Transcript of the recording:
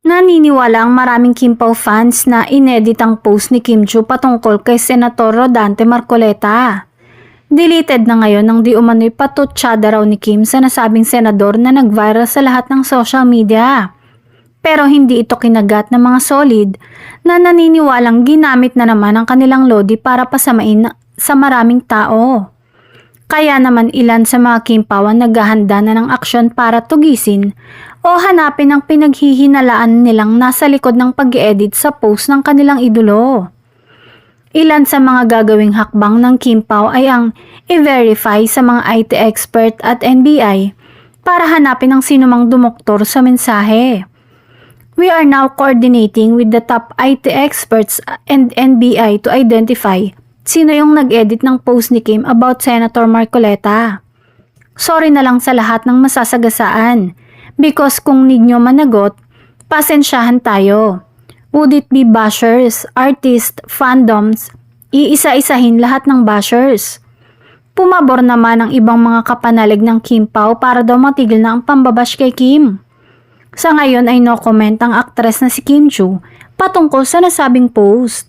Naniniwala ang maraming Kim Pao fans na inedit ang post ni Kim Chiu patungkol kay Senator Rodante Marcoleta. Deleted na ngayon ng di umano'y patutsada raw ni Kim sa nasabing senador na nag-viral sa lahat ng social media. Pero hindi ito kinagat ng mga solid na naniniwalang ginamit na naman ang kanilang lodi para pasamain sa maraming tao. Kaya naman ilan sa mga Kim Pao ang naghahanda na ng aksyon para tugisin o hanapin ang pinaghihinalaan nilang nasa likod ng pag-edit sa post ng kanilang idolo. Ilan sa mga gagawing hakbang ng Kim Pao ay ang i-verify sa mga IT expert at NBI para hanapin ang sinumang dumoktor sa mensahe. We are now coordinating with the top IT experts and NBI to identify sino yung nag-edit ng post ni Kim about Senator Marcoleta. Sorry na lang sa lahat ng masasagasaan because kung need nyo managot, pasensyahan tayo. Would it be bashers, artists, fandoms, iisa-isahin lahat ng bashers. Pumabor naman ang ibang mga kapanalig ng Kim Pao para daw matigil na ang pambabash kay Kim. Sa ngayon ay no comment ang aktres na si Kim Chiu patungkol sa nasabing post.